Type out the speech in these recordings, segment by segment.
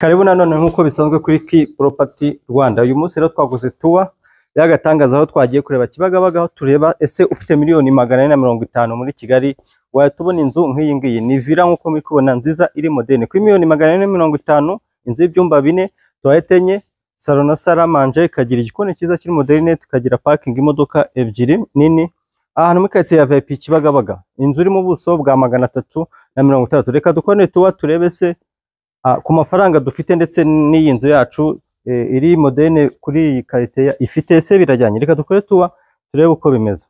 Karibu nanone nkuko bisanzwe kuri Key Property Rwanda. Uyu munsi rero twaguze tour yagatangaza aho twagiye kureba Kibagabaga, aho tureba ese ufite miliyoni 450 muri Kigali wayatubona inzu nk'iyi ngiyi. Ni villa nkuko muri kubona nziza iri moderne kuri miliyoni 450, inzu y'ibyumba 4, toilette enye, salon na salle à manger, ikagira igikoni cyiza kiri moderne, tukagira parking imodoka ebyiri nini. Ahantu muri quartier ya VIP Kibagabaga, inzu iri mu buso bwa 360. Reka dukone tour turebe se ku mafaranga dufite ndetse n'iyi nzu yacu iri moderne kuri iyi quartier ifite se birajyanye. Reka dukore tour turebe uko bimeze.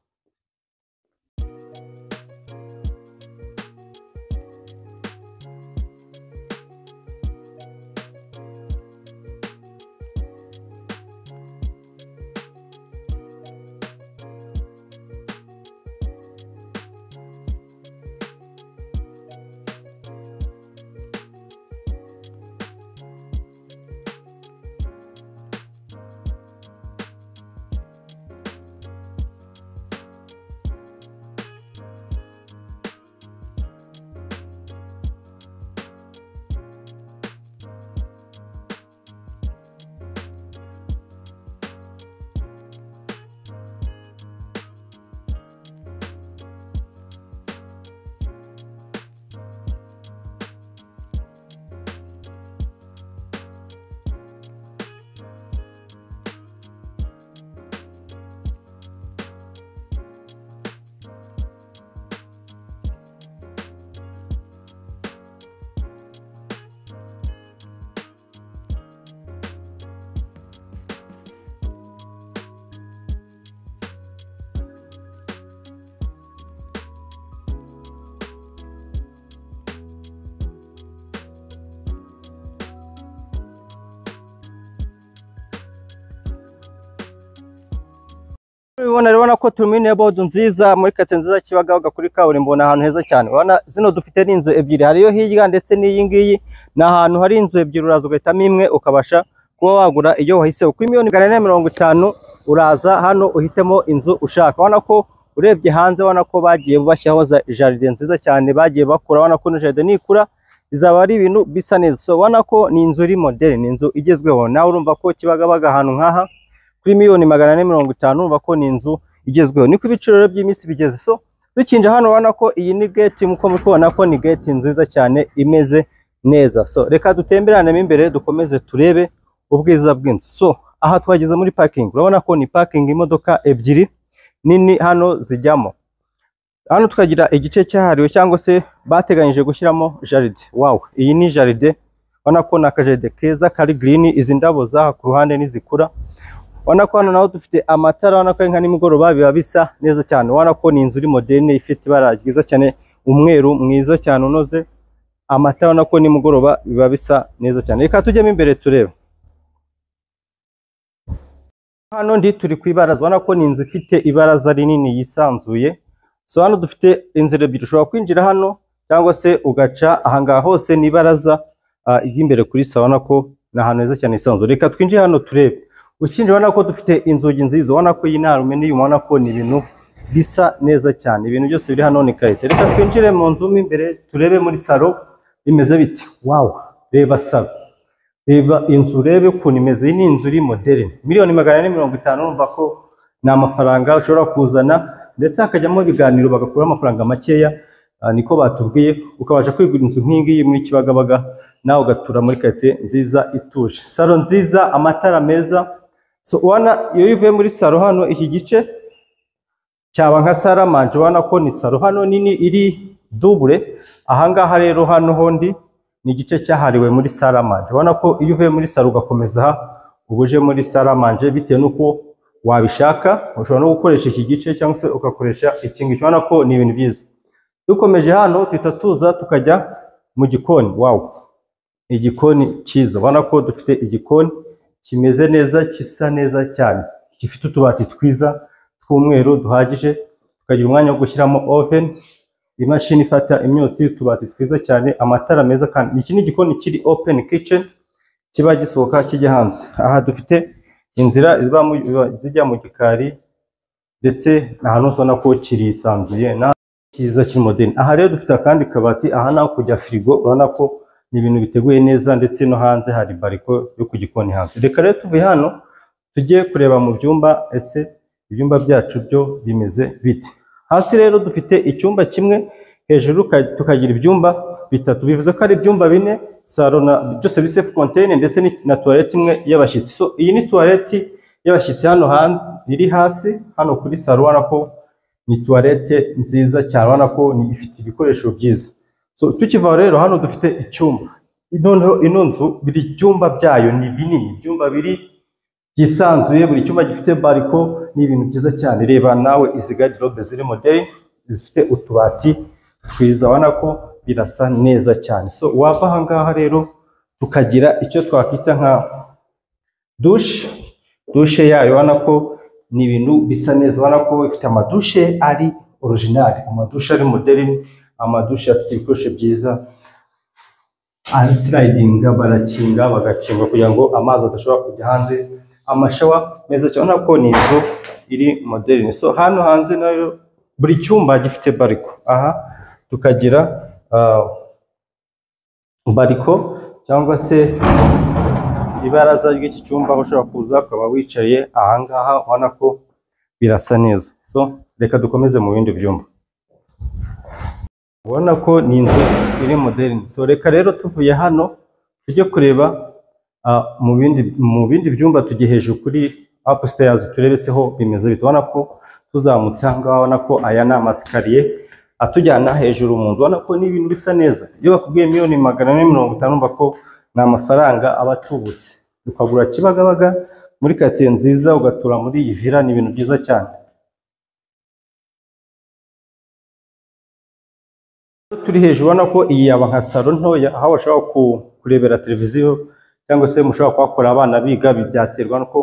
Urabona ko turumine board nziza muri kate nziza Kibagabaga kuri kaburimbo, na ahantu heza cyane. Urabona zino dufite n'inzu ebyiri, hariyo hirya ndetse n'iyi ngiyi. Na ahantu hari inzu ebyiri uraza ugahitamo imwe ukabasha kuba wagura iyo wahise. Kuri miliyoni 450 uraza hano uhitemo inzu ushaka. Urabona ko urebye hanze, urabona ko bagiye bashyiraho jardin nziza cyane, bagiye bakura. Urabona ko jardin nikura izaba ari ibintu bisa neza. So urabona ko ni inzu iri moderne, ni inzu igezweho. Nawe urumva ko Kibagabaga ahantu nkaha kuri miliyoni 450 urumva ko ni inzu igezweho. Niko ibiciro by'imisi bigeze. So dukinje hano urabona ko iyi ni gate, muko mukubona ko ni gate nziza cyane imeze neza. So reka dutemberane imbere dukomeze turebe ubwiza bw'inzu. So aha twageze muri parking, urabona ko ni parking imodoka ebyiri nini hano zijyamo. Hano tukagira igice cyahariwe cyangwa se bateganyije gushyiramo jardin. Wow, iyi ni jardin. Urabona ko nakajede keza kari green, izi ndabo zaha ku ruhande nizikura. Urabona ko hano naho dufite amatara, urabona ko nka nimugoroba biba bisa neza cyane. Urabona ko ni inzu iri moderne ifite ibara ryiza cyane, umweru mwiza cyane unoze. Amatara urabona ko nimugoroba biba bisa neza cyane. Reka tujyemo imbere turebe. Hano ndi turi kwibaraza, urabona ko ni inzu ifite ibaraza rinini yisanzuye. So hano dufite inzira ebyiri, ushobora kwinjira hano cyangwa se ugaca ahangaha. Hose ni ibaraza imbere kuri sawa. Urabona ko ni ahantu heza cyane isanzuye. Reka twinjire hano turebe. Ukinjira urabona ko dufite inzugi nziza, urabona ko iyi ni aluminium, urabona ko ni ibintu bisa neza cyane. Ibintu byose biri hano ni karite. Reka twinjire mu nzu imbere turebe muri salo bimeze biti. Wow, reba salo, reba inzu, rebe ukuntu imeze. Iyi ni inzu iri moderne, miliyoni 450 urumva ko ni amafaranga ushobora kuzana ndetse hakajyamo ibiganiro bagakura amafaranga makeya. Niko batubwiye, ukabasha kwigura inzu nk'ingiyi muri Kibagabaga, nawe ugatura muri quartier nziza ituje, salo nziza, amatara meza. So ubona iyo uvuye muri salo hano, iki gice cyaba nka salle à manger. Ubona ko ni salo hano nini iri double. Ahangaha rero hano hondi ni igice cyahariwe muri salle à manger. Ubona ko iyo uvuye muri salo ugakomeza aha ubuje muri salle à manger bitewe nuko wabishaka. Ushobora no gukoresha iki gice cyangwa se ugakoresha iki ngiki. Ubona ko ni ibintu byiza. Dukomeje hano tuhita tuza tukajya mu gikoni. Wow, igikoni cyiza. Ubona ko dufite igikoni kimeze neza, kisa neza cyane, gifite utubati twiza tw'umweru duhagije, tukagira umwanya wo gushyiramo oven, imashini ifata imyotsi, utubati twiza cyane, amatara meza. Kandi iki ni igikoni kiri open kitchen, kiba gisohoka kijya hanze. Aha dufite inzira zijya mu gikari ndetse ahantu ubona ko kirisanzuye na cyiza kiri moderne. Aha rero dufite akandi kabati, aha naho kujya frigo. Urabona ko ni ibintu biteguye neza, ndetse no hanze hari bariko yo ku gikoni hanze. Reka rero tuvuye hano tugiye kureba mu byumba, ese ibyumba byacu byo bimeze bite. Hasi rero dufite icyumba kimwe, hejuru tukagira ibyumba bitatu, bivuze ko ari ibyumba bine, salo byose bi safe contain, ndetse na toilette imwe y'abashyitsi. So iyi ni toilette y'abashyitsi hano hanze iri hasi hano kuri salo, ubona ko ni toilette nziza cyane, ubona ko ni ifite ibikoresho byiza. So tukiva rero hano dufite icyumba, noneho ino nzu buri cyumba byayo ni binini, ibyumba biri byisanzuye, buri cyumba gifite bariko, ni ibintu byiza cyane. Reba nawe izi garderobe ziri modern, zifite utubati twiza, ubona ko birasa neza cyane. So wava aha ngaha rero tukagira icyo twakwita nka dushe yayo, ubona ko ni ibintu bisa neza, ubona ko ifite amadushe ari original, amadushe ari modern, amadushe afite ibikoresho byiza, ari sliding, barakinga bagakinga kugira ngo amazi adashobora kujya hanze, amashawa meza cyane, ubona ko ni inzu iri modern. So hano hanze nayo buri cyumba gifite bariko, aha tukagira bariko cyangwa se ibaraza ry'iki cyumba, ushobora kuza ukaba wicariye aha ngaha, ubona ko birasa neza. So reka dukomeze mu bindi byumba, ubona ko ni inzu iri modern. So reka rero tuvuye hano tujye kureba mu bindi byumba, tujye hejuru kuri upstairs turebe se ho bimeze bite. Ubona ko tuzamutse aha ngaha, ubona ko aya ni amasikariye atujyana hejuru mu nzu, ubona ko ni ibintu bisa neza. Iyo bakubwiye miliyoni 450, urumva ko ni amafaranga aba atubutse, ukagura Kibagabaga muri quartier nziza, ugatura muri iyi villa, ni ibintu byiza cyane. Turi hejuru, ubona ko iyi yaba nka salo ntoya, aho bashobora kurebera televiziyo, cyangwa se mushobora kuhakora abana biga, byaterwa nuko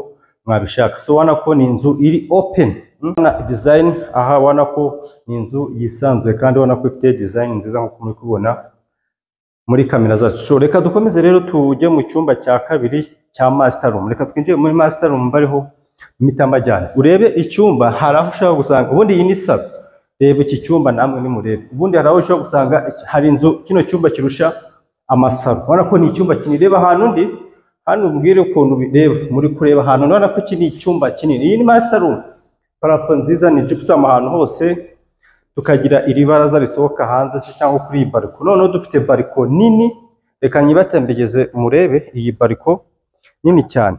mwabishaka. So ubona ko ni inzu iri open na design, aha ubona ko ni inzu yisanzuye, kandi ubona ko ifite design nziza nkuko muri kubona muri kamera zacu. So reka dukomeze rero tujye mu cyumba cya kabiri cya master room. Reka twinjire muri master room, bariho imitamajyane, urebe icyumba. Hari aho ushobora gusanga, ubundi iyi ni salo, reba iki cyumba namwe nimurebe. Ubundi hari aho ushobora gusanga hari inzu, kino cyumba kirusha amasaro, ubona ko ni icyumba kinini. Reba ahantu ndi hano, ubwire ukuntu bireba, muri kureba ahantu, ubona ko iki ni icyumba kinini. Iyi ni master room, parafo nziza, ni gypsum ahantu hose, tukagira iri baraza risohoka hanze cyangwa kuri iyi bariko. Noneho dufite bariko nini, reka nyibatembegeze murebe iyi bariko nini cyane.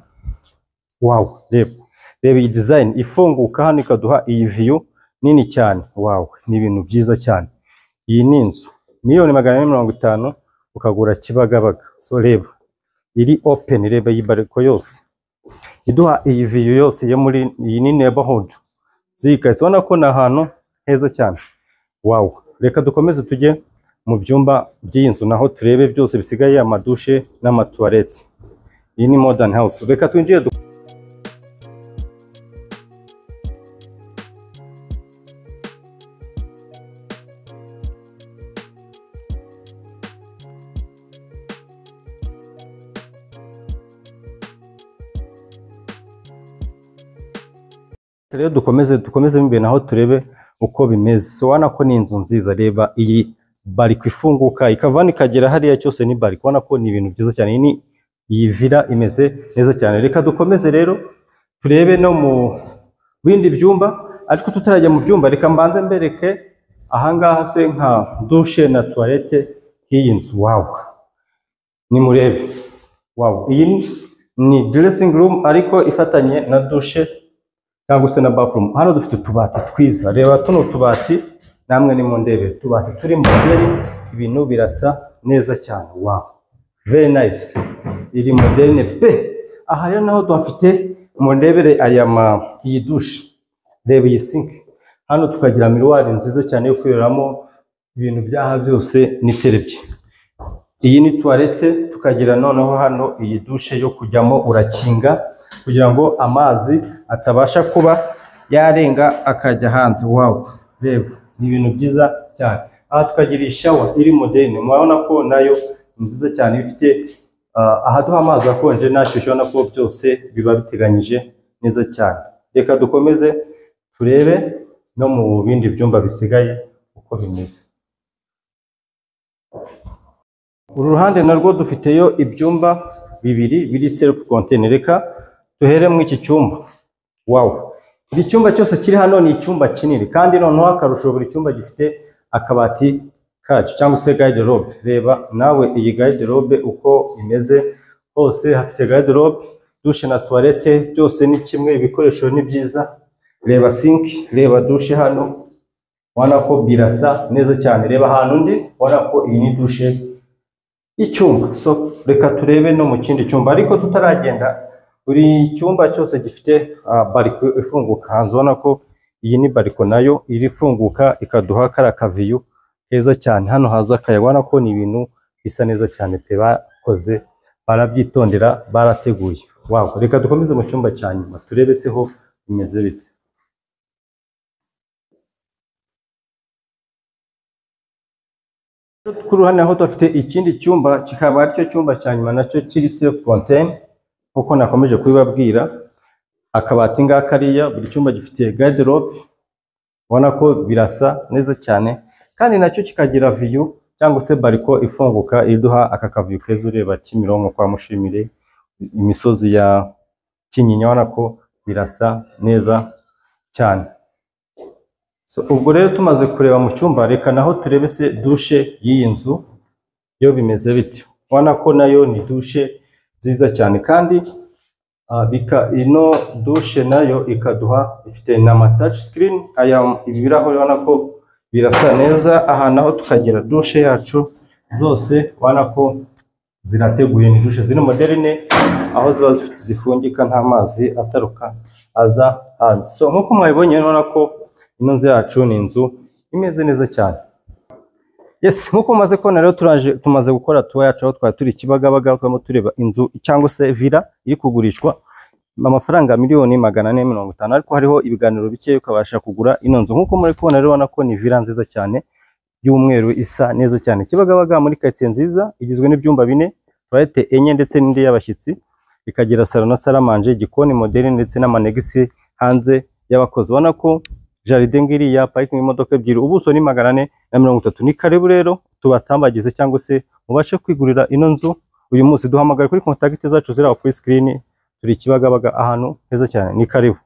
Wow, reba iyi design ifunguka hano, ikaduha iyi view nini cyane. Wow, ni ibintu byiza cyane. Iyi ni inzu miliyoni 450 ukagura Kibagabaga. So reba iri open, reba iyi bariko yose iduha iyi view yose yo muri iyi ni neighborhood zikatse, ubona ko ni ahantu heza cyane. Wow, reka dukomeze tujye mu byumba by'iyi nzu, naho turebe byose bisigaye, amadushe n'amatoilette. Iyi ni modern house. Reka twinjire rero dukomeze imbere, naho turebe uko bimeze. So ubona ko ni inzu nziza, reba iyi bariko ifunguka ikavana ikagera hariya, cyose ni bariko, ubona ko ni ibintu byiza cyane. Iyi villa imeze neza cyane. Reka dukomeze rero turebe no mu bindi byumba, ariko tutarajya mu byumba, reka mbanze mbereke ahangaha se nka dushe na toilette h'iyi nzu. Wow, ni murebe. Wow, iyi ni dressing room ariko ifatanye na dushe cyangwa se na bathroom. Hano dufite utubati twiza, reba tuno tubati namwe ni mu ndebe, tubati turi modern, ibintu birasa neza cyane. Wow, very nice, iri modern pe. Aha rero naho dufite mu ndebere iyi dushe, reba iyi sink hano, tukagira miruwari nziza cyane yo kwiramo ibintu byaha byose n'iterebye. Iyi ni toilette, tukagira noneho hano iyi dushe yo kujyamo urakinga kugira ngo amazi atabasha kuba yarenga akajya hanze. Wow, reba ni ibintu byiza cyane. Aha tukagira ishawa iri modern, murabona ko nayo nziza cyane, ifite ahaduha amazi akonje nashyushye, ubona ko byose biba biteganyije neza cyane. Reka dukomeze turebe no mu bindi byumba bisigaye uko bimeze. uru ruhande narwo dufiteyo ibyumba bibiri biri self contained. Reka duhere mu iki cyumba. Wow, iki cyumba cyose kiri hano ni icyumba kinini, kandi noneho akarusho buri cyumba gifite akabati kacu cyangwa se garde-robe. Reba nawe iyi garde-robe uko imeze, hose hafite garde-robe, douche na toilette byose ni kimwe, ibikoresho ni byiza. Reba sink, reba douche hano, wana ko birasa neza cyane. Reba hano ndi, wana ko iyi ni douche y'icyumba. So reka turebe no mu kindi cyumba, ariko tutaragenda. Buri cyumba cyose gifite bariko ifunguka hanze, ubona ko iyi ni bariko nayo irifunguka ikaduha kara kaviyu keza cyane. Hano haza akayabona ko ni ibintu bisa neza cyane pe, bakoze barabyitondera, barateguye. Wow, reka dukomeze mu cyumba cya nyuma turebe se ho bimeze bite. Kuri hano aho dufite ikindi cyumba, kikaba aricyo cyumba cya nyuma, nacyo kiri self contained nkuko nakomeje kubibabwira. Akabati ngakariya, buri cyumba gifite garde-robe, ubona ko birasa neza cyane, kandi nacyo kikagira view cyangwa se bariko ifunguka iduha aka kavuyo keza. Ureba Kimironko kwa Mushimire, imisozi ya Kinyinya, ubona ko birasa neza cyane. So ubwo rero tumaze kureba mu cyumba, reka naho turebe se douche y'iyi nzu yo bimeze bite. Ubona ko nayo ni douche nziza cyane, kandi ino douche nayo ikaduha ifite na touch screen. Aya ibirahure ubona ko birasa neza. Aha naho tukagira douche yacu zose, ubona ko zirateguye, ni douche ziri moderne, aho ziba zifite zifungika nta mazi ataruka aza hanze. So nkuko mwabibonye, ubona ko ino nzu yacu ni inzu imeze neza cyane. Yes, nkuko maze kubona rero tumaze gukora tuwa yacu, aho twari turi Kibagabaga, twamo tureba inzu cyangwa se villa iri kugurishwa amafaranga miliyoni 450, ariko hariho ibiganiro bike ukabasha kugura ino nzu. Nkuko muri kubona rero, ubona ko ni villa nziza cyane y'umweru, isa neza cyane. Kibagabaga muri quartier nziza, igizwe n'ibyumba 4, toilette enye ndetse n'indi y'abashyitsi, ikagira salon na salamanje, igikoni moderne ndetse n'amanegisi hanze y'abakozi. Ubona ko jaride ngiri ya parking imodoka ebyiri, ubuso ni 430. Ni karibu rero tubatambagize cyangwa se mubashe kwigurira ino nzu uyu munsi. Duhamagara kuri contact zacu ziri aho kuri screen. Turi Kibagabaga ahantu heza cyane, ni karibu.